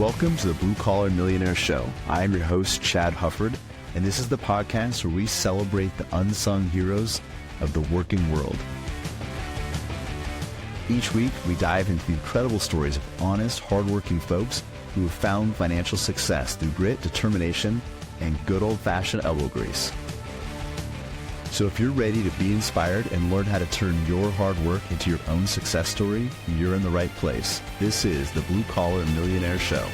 Welcome to the Blue Collar Millionaire Show. I am your host, Chad Hufford, and this is the podcast where we celebrate the unsung heroes of the working world. Each week, we dive into the incredible stories of honest, hardworking folks who have found financial success through grit, determination, and good old-fashioned elbow grease. So if you're ready to be inspired and learn how to turn your hard work into your own success story, you're in the right place. This is the Blue Collar Millionaire Show.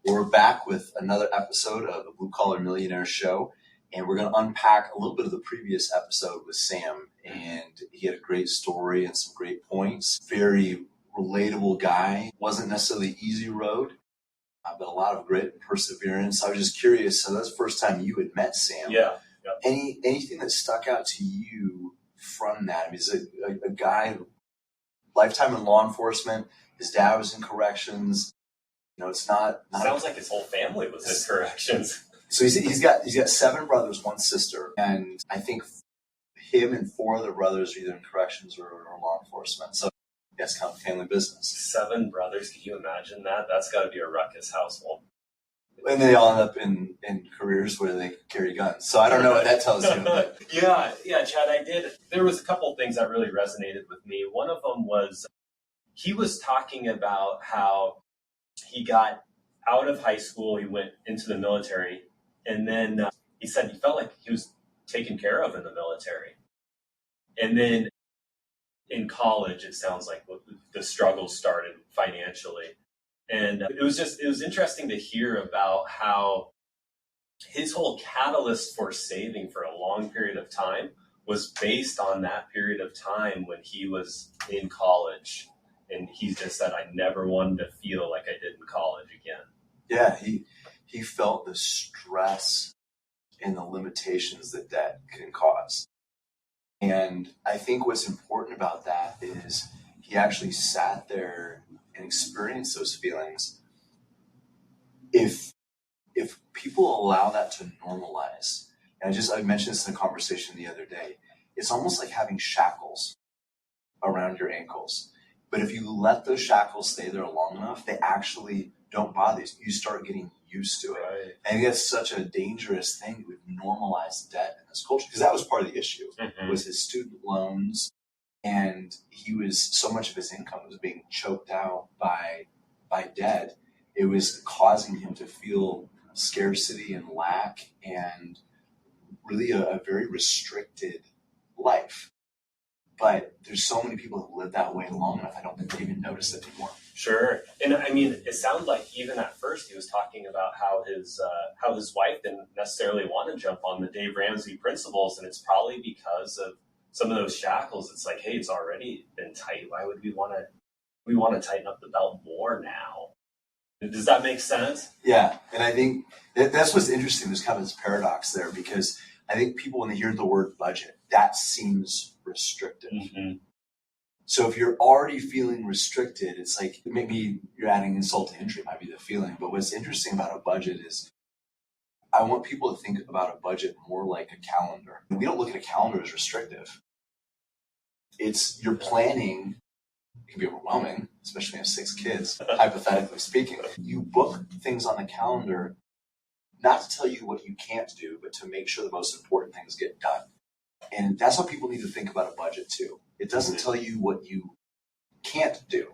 We're back with another episode of the Blue Collar Millionaire Show, and we're going to unpack a little bit of the previous episode with Sam. And he had a great story and some great points. Very relatable guy. Wasn't necessarily the easy road, but a lot of grit and perseverance. I was just curious. So that's the first time you had met Sam. Yeah. Anything that stuck out to you from that? I mean, he's a guy, lifetime in law enforcement. His dad was in corrections. You know, it's not sounds like his whole family was in corrections. So he's got 7 brothers, 1 sister, and I think him and 4 other brothers are either in corrections or law enforcement. So that's kind of family business. 7 brothers, can you imagine that? That's got to be a ruckus household. And they all end up in careers where they carry guns. So I don't know what that tells you. But. Yeah, Chad, I did. There was a couple of things that really resonated with me. One of them was he was talking about how he got out of high school, he went into the military, and then he said he felt like he was taken care of in the military. And then in college, it sounds like the struggles started financially. And it was interesting to hear about how his whole catalyst for saving for a long period of time was based on that period of time when he was in college. And he just said, I never wanted to feel like I did in college again. Yeah, he felt the stress and the limitations that debt can cause. And I think what's important about that is he actually sat there and experienced those feelings. If people allow that to normalize, and I mentioned this in a conversation the other day, it's almost like having shackles around your ankles. But if you let those shackles stay there long enough, they actually don't bother you. You start getting used to it. Right. And it's such a dangerous thing. We've normalized debt in this culture because that was part of the issue, was his student loans. And so much of his income was being choked out by debt. It was causing him to feel scarcity and lack and really a very restricted life. But there's so many people who live that way long enough, I don't think they even notice it anymore. Sure. And I mean, it sounded like even at first he was talking about how his wife didn't necessarily want to jump on the Dave Ramsey principles. And it's probably because of some of those shackles. It's like, hey, it's already been tight. Why would we want to tighten up the belt more now? Does that make sense? Yeah. And I think that's what's interesting. There's kind of this paradox there because I think people, when they hear the word budget, that seems restrictive. Mm-hmm. So if you're already feeling restricted, it's like maybe you're adding insult to injury, might be the feeling. But what's interesting about a budget is I want people to think about a budget more like a calendar. We don't look at a calendar as restrictive. It's your planning. It can be overwhelming, especially when you have 6 kids, hypothetically speaking. You book things on the calendar not to tell you what you can't do, but to make sure the most important things get done. And that's how people need to think about a budget too. It doesn't tell you what you can't do.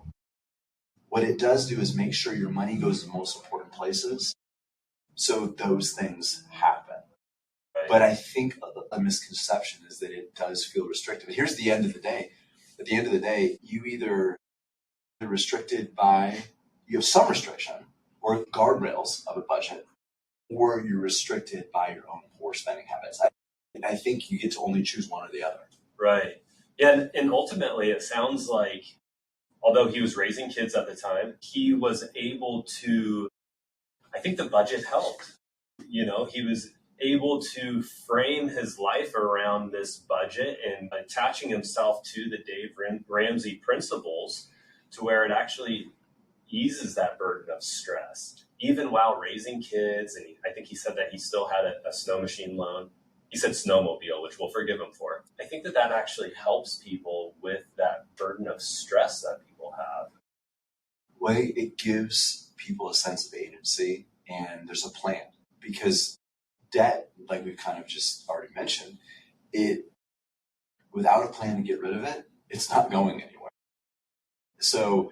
What it does do is make sure your money goes to the most important places so those things happen. Right. But I think a misconception is that it does feel restrictive. And here's the end of the day. At the end of the day, you either are restricted by, you have some restriction or guardrails of a budget, or you're restricted by your own poor spending habits. I think you get to only choose one or the other. Right. Yeah, and ultimately it sounds like, although he was raising kids at the time, he was able to, I think the budget helped. You know, he was able to frame his life around this budget and attaching himself to the Dave Ramsey principles to where it actually eases that burden of stress, even while raising kids. And I think he said that he still had a snow machine loan. He said snowmobile, which we'll forgive him for. I think that actually helps people with that burden of stress that people have. Well, it gives people a sense of agency, and there's a plan, because debt, like we've kind of just already mentioned, without a plan to get rid of it, it's not going anywhere. So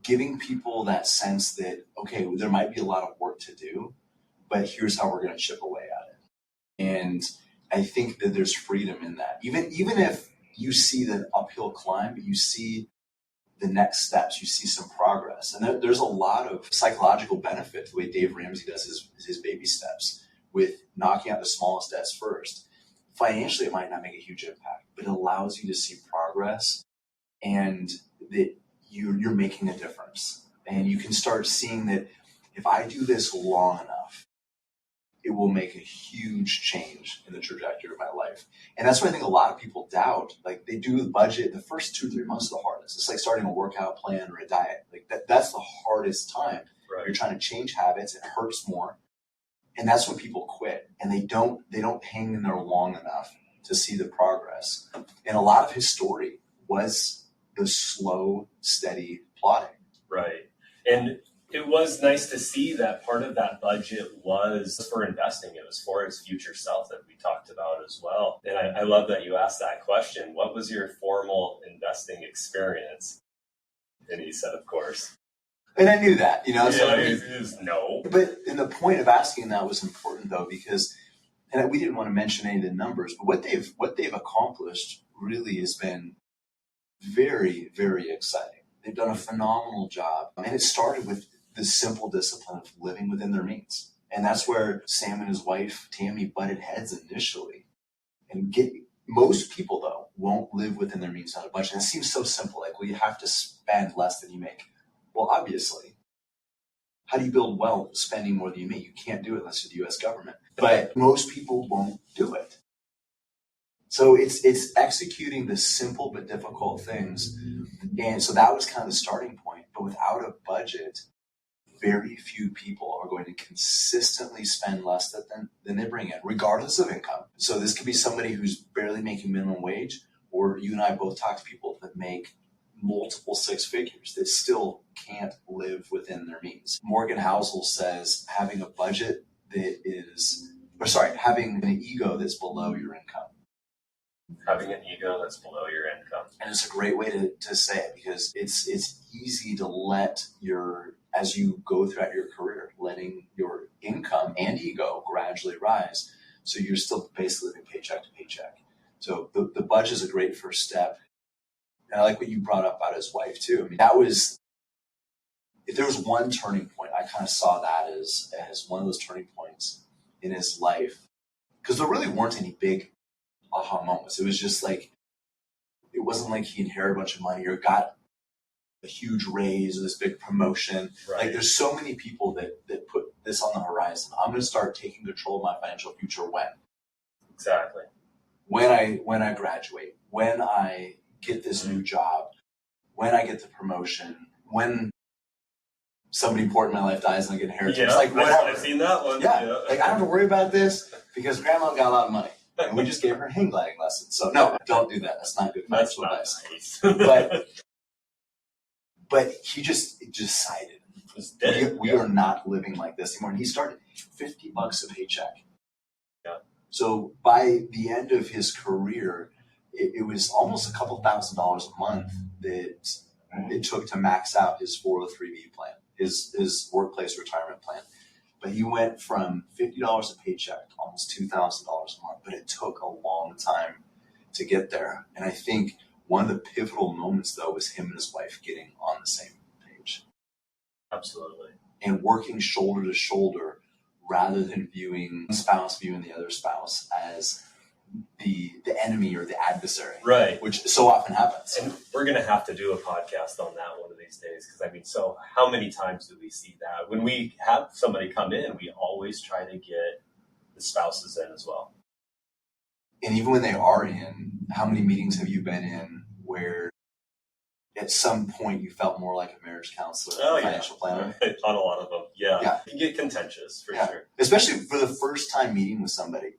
giving people that sense that, okay, there might be a lot of work to do, but here's how we're going to chip away at it. And I think that there's freedom in that. Even if you see the uphill climb, but you see the next steps, you see some progress. And there's a lot of psychological benefit to the way Dave Ramsey does his baby steps, with knocking out the smallest debts first. Financially, it might not make a huge impact, but it allows you to see progress, and that you're making a difference. And you can start seeing that if I do this long enough, it will make a huge change in the trajectory of my life. And that's what I think a lot of people doubt. Like, they do the budget, the first 2-3 months are the hardest. It's like starting a workout plan or a diet. Like that's the hardest time. Right. You're trying to change habits. It hurts more. And that's when people quit, and they don't hang in there long enough to see the progress. And a lot of his story was the slow, steady plodding. Right. And it was nice to see that part of that budget was for investing. It was for his future self that we talked about as well. And I love that you asked that question. What was your formal investing experience? And he said, of course. And I knew that, Yeah, so it is no. But the point of asking that was important, though, because, and we didn't want to mention any of the numbers, but what they've accomplished really has been very, very exciting. They've done a phenomenal job, and it started with the simple discipline of living within their means. And that's where Sam and his wife Tammy butted heads initially. And most people, though, won't live within their means on a budget. And it seems so simple, like, well, you have to spend less than you make. Well, obviously. How do you build wealth spending more than you make? You can't do it unless you're the U.S. government. But most people won't do it. So it's executing the simple but difficult things. And so that was kind of the starting point. But without a budget, very few people are going to consistently spend less than they bring in, regardless of income. So this could be somebody who's barely making minimum wage, or you and I both talk to people that make multiple six figures that still can't live within their means. Morgan Housel says having a budget having an ego that's below your income. Having an ego that's below your income. And it's a great way to say it, because it's easy to let as you go throughout your career, letting your income and ego gradually rise. So you're still basically living paycheck to paycheck. So the budget is a great first step. And I like what you brought up about his wife too. I mean, if there was one turning point, I kind of saw that as one of those turning points in his life, because there really weren't any big aha moments. It was just like, it wasn't like he inherited a bunch of money or got a huge raise or this big promotion. Right. Like, there's so many people that put this on the horizon. I'm going to start taking control of my financial future when? Exactly. When I graduate, when I get this new job, when I get the promotion, when somebody important in my life dies and I get inheritance. Yeah, like, whatever. I've seen that one. Yeah. Like, I don't have to worry about this because grandma got a lot of money. And we just gave her hang gliding lessons. So no, don't do that. That's not good financial advice. Nice. But he just decided we are not living like this anymore. And he started $50 a paycheck. Yeah. So by the end of his career, it was almost a couple $1,000s a month that it took to max out his 403B plan, his workplace retirement plan. But he went from $50 a paycheck to almost $2,000 a month. But it took a long time to get there. And I think one of the pivotal moments, though, was him and his wife getting on the same page. Absolutely. And working shoulder to shoulder, rather than viewing the other spouse as the enemy or the adversary. Right. Which so often happens. And we're going to have to do a podcast on that one of these days, because I mean, so how many times do we see that? When we have somebody come in, we always try to get the spouses in as well. And even when they are in, how many meetings have you been in where at some point you felt more like a marriage counselor or a financial planner? On a lot of them, yeah. You can get contentious, for sure. Especially for the first time meeting with somebody.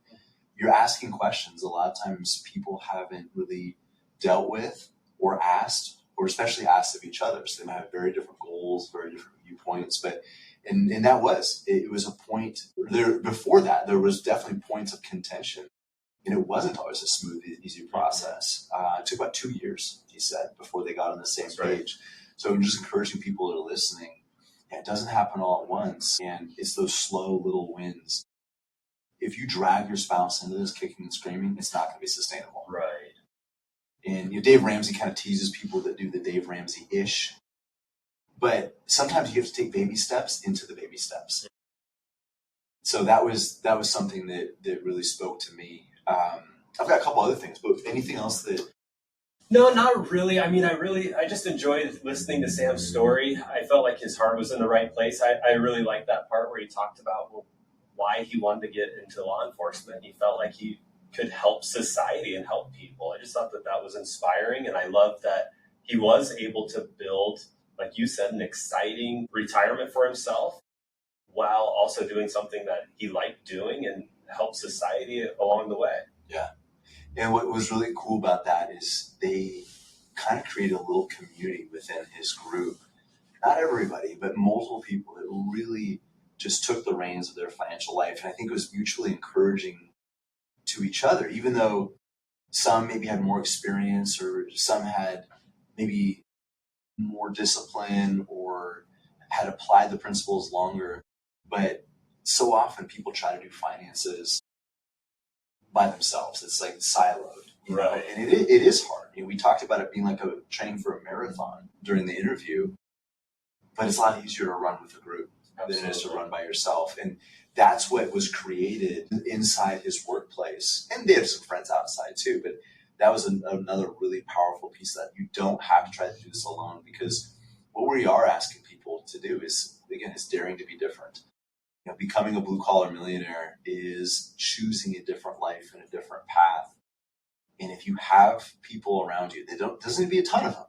You're asking questions a lot of times people haven't really dealt with or asked or especially asked of each other. So they might have very different goals, very different viewpoints, but and that it was a point there. Before that, there was definitely points of contention, and it wasn't always a smooth, easy process. It took about 2 years, he said, before they got on the same page. So I'm just encouraging people that are listening. It doesn't happen all at once, and it's those slow little wins. If you drag your spouse into this kicking and screaming, it's not going to be sustainable. Right. And Dave Ramsey kind of teases people that do the Dave Ramsey-ish. But sometimes you have to take baby steps into the baby steps. So that was something that really spoke to me. I've got a couple other things, but anything else that... No, not really. I mean, I just enjoyed listening to Sam's story. I felt like his heart was in the right place. I really liked that part where he talked about why he wanted to get into law enforcement. He felt like he could help society and help people. I just thought that was inspiring. And I love that he was able to build, like you said, an exciting retirement for himself while also doing something that he liked doing and help society along the way. Yeah. And what was really cool about that is they kind of created a little community within his group. Not everybody, but multiple people that really just took the reins of their financial life. And I think it was mutually encouraging to each other, even though some maybe had more experience or some had maybe more discipline or had applied the principles longer. But so often people try to do finances by themselves. It's like siloed, you know? And it is hard. You know, we talked about it being like a training for a marathon during the interview, but it's a lot easier to run with a group than it is to run by yourself. And that's what was created inside his workplace. And they have some friends outside too, but that was another really powerful piece that you don't have to try to do this alone, because what we are asking people to do is, again, is daring to be different. You know, becoming a blue collar millionaire is choosing a different life and a different path. And if you have people around you, doesn't need to be a ton of them,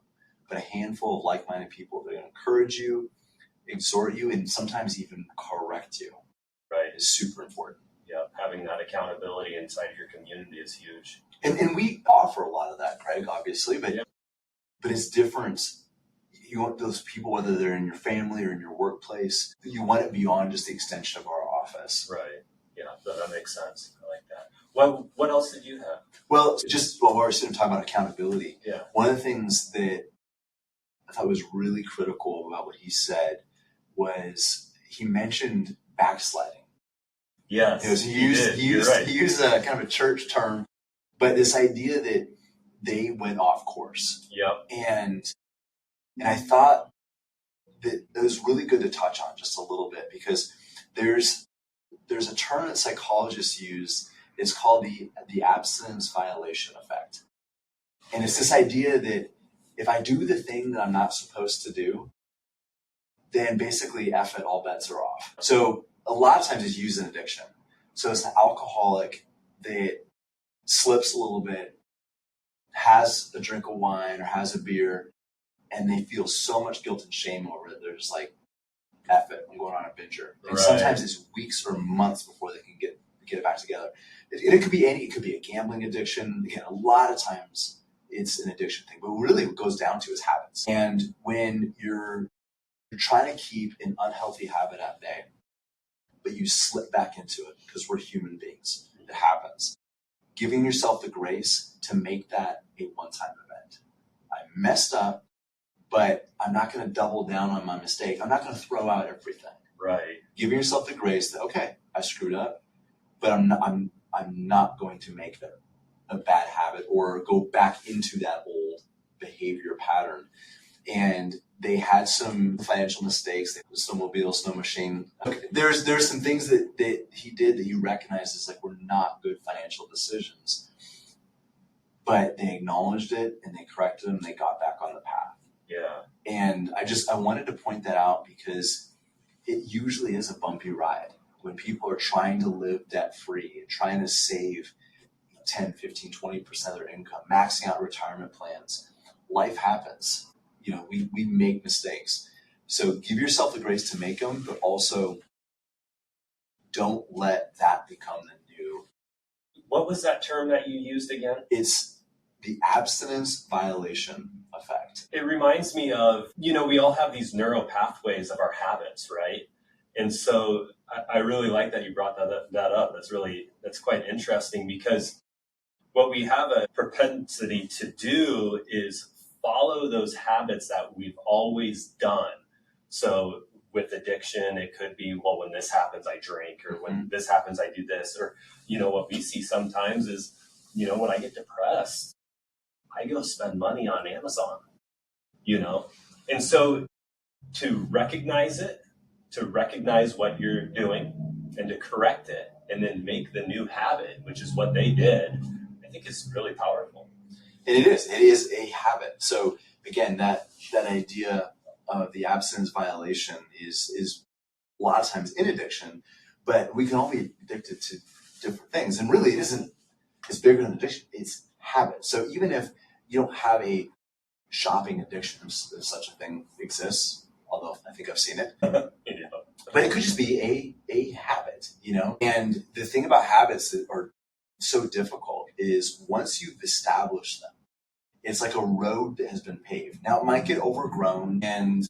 but a handful of like-minded people that are going to encourage you, exhort you, and sometimes even correct you, right, is super important. Yeah, having that accountability inside your community is huge. And we offer a lot of that, Craig, obviously, but it's different. You want those people, whether they're in your family or in your workplace, you want it beyond just the extension of our office. Right. Yeah, that makes sense. I like that. What else did you have? Well, just while we're sitting talking about accountability, one of the things that I thought was really critical about what he said was he mentioned backsliding. Yes, he used a kind of a church term, but this idea that they went off course. Yep. And I thought that it was really good to touch on just a little bit, because there's a term that psychologists use. It's called the abstinence violation effect. And it's this idea that if I do the thing that I'm not supposed to do, then basically F it, all bets are off. So a lot of times it's used in addiction. So it's an alcoholic that slips a little bit, has a drink of wine or has a beer, and they feel so much guilt and shame over it. They're just like, F it, I'm going on a binger. And sometimes it's weeks or months before they can get it back together. It could be it could be a gambling addiction. Again, a lot of times it's an addiction thing, but really what it goes down to is habits. And when you're trying to keep an unhealthy habit at bay, but you slip back into it because we're human beings, it happens. Giving yourself the grace to make that a one-time event. I messed up, but I'm not going to double down on my mistake. I'm not going to throw out everything. Right. Giving yourself the grace that, okay, I screwed up, but I'm not going to make that a bad habit or go back into that old behavior pattern. And they had some financial mistakes, snowmobile, snow machine. Okay. There's some things that he did that you recognize as like were not good financial decisions. But they acknowledged it and they corrected them and they got back on the path. Yeah. And I wanted to point that out because it usually is a bumpy ride when people are trying to live debt free and trying to save 10, 15, 20% of their income, maxing out retirement plans. Life happens. You know, we make mistakes. So give yourself the grace to make them, but also don't let that become the new. What was that term that you used again? It's the abstinence violation effect. Correct. It reminds me of, we all have these neural pathways of our habits, right? And so I really like that you brought that up. That's quite interesting, because what we have a propensity to do is follow those habits that we've always done. So with addiction, it could be, well, when this happens, I drink, or when this happens, I do this. Or, what we see sometimes is, when I get depressed, I go spend money on Amazon, And so to recognize it, to recognize what you're doing and to correct it, and then make the new habit, which is what they did, I think is really powerful. And it is a habit. So again, that idea of the abstinence violation is a lot of times in addiction, but we can all be addicted to different things. And really it's bigger than addiction. It's habit. So even if you don't have a shopping addiction, if such a thing exists, although I think I've seen it, but it could just be a habit, And the thing about habits that are so difficult is once you've established them, it's like a road that has been paved. Now it might get overgrown and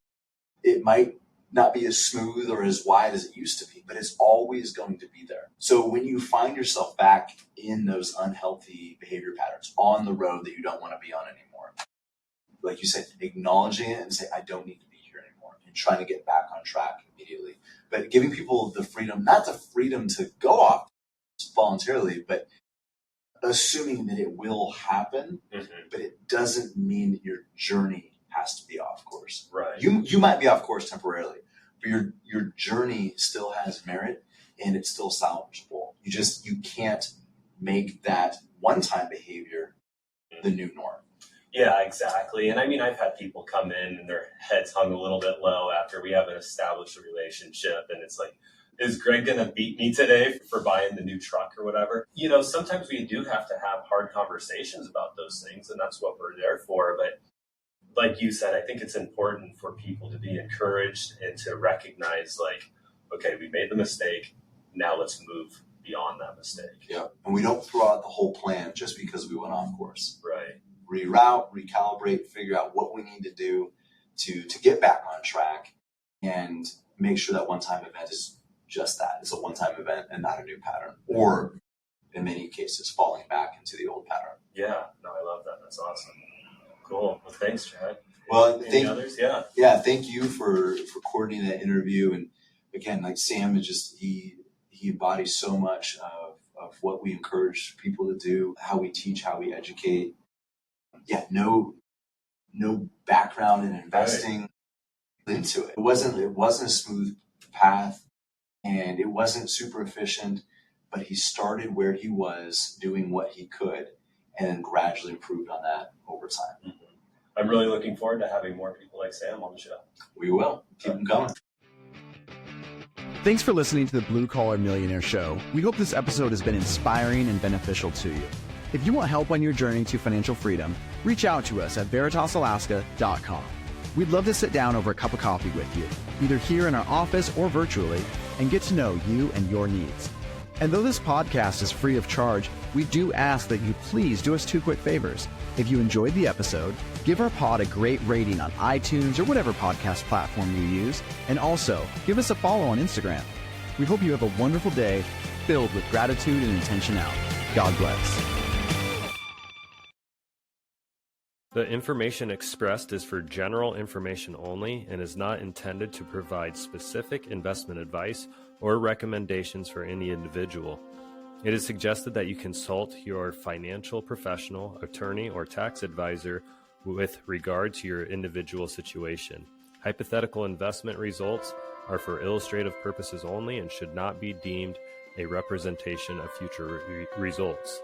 it might not be as smooth or as wide as it used to be, but it's always going to be there. So when you find yourself back in those unhealthy behavior patterns on the road that you don't want to be on anymore, like you said, acknowledging it and say, I don't need to be here anymore, and trying to get back on track immediately. But giving people the freedom, not the freedom to go off voluntarily, but assuming that it will happen, but it doesn't mean that your journey has to be off course. Right. You might be off course temporarily, but your journey still has merit and it's still salvageable. You can't make that one-time behavior the new norm. Yeah, exactly. And I mean, I've had people come in and their heads hung a little bit low after we haven't established a relationship. And it's like, is Greg going to beat me today for buying the new truck or whatever? Sometimes we do have to have hard conversations about those things, and that's what we're there for. But like you said, I think it's important for people to be encouraged and to recognize, like, okay, we made the mistake. Now let's move beyond that mistake. Yeah. And we don't throw out the whole plan just because we went off course. Right. Reroute, recalibrate, figure out what we need to do to get back on track, and make sure that one-time event is just that. It's a one-time event and not a new pattern, or in many cases, falling back into the old pattern. Yeah, no, I love that. That's awesome. Cool. Well, thanks, Chad. Well, Any others? Yeah. Yeah, thank you for coordinating that interview. And again, like Sam is just, he embodies so much of what we encourage people to do, how we teach, how we educate. Yeah, no background in investing into it. It wasn't a smooth path, and it wasn't super efficient, but he started where he was doing what he could and then gradually improved on that over time. Mm-hmm. I'm really looking forward to having more people like Sam on the show. We will. Keep them coming. Thanks for listening to the Blue Collar Millionaire Show. We hope this episode has been inspiring and beneficial to you. If you want help on your journey to financial freedom, reach out to us at veritasalaska.com. We'd love to sit down over a cup of coffee with you, either here in our office or virtually, and get to know you and your needs. And though this podcast is free of charge, we do ask that you please do us two quick favors. If you enjoyed the episode, give our pod a great rating on iTunes or whatever podcast platform you use, and also give us a follow on Instagram. We hope you have a wonderful day filled with gratitude and intentionality. God bless. The information expressed is for general information only and is not intended to provide specific investment advice or recommendations for any individual. It is suggested that you consult your financial professional, attorney, or tax advisor with regard to your individual situation. Hypothetical investment results are for illustrative purposes only and should not be deemed a representation of future results.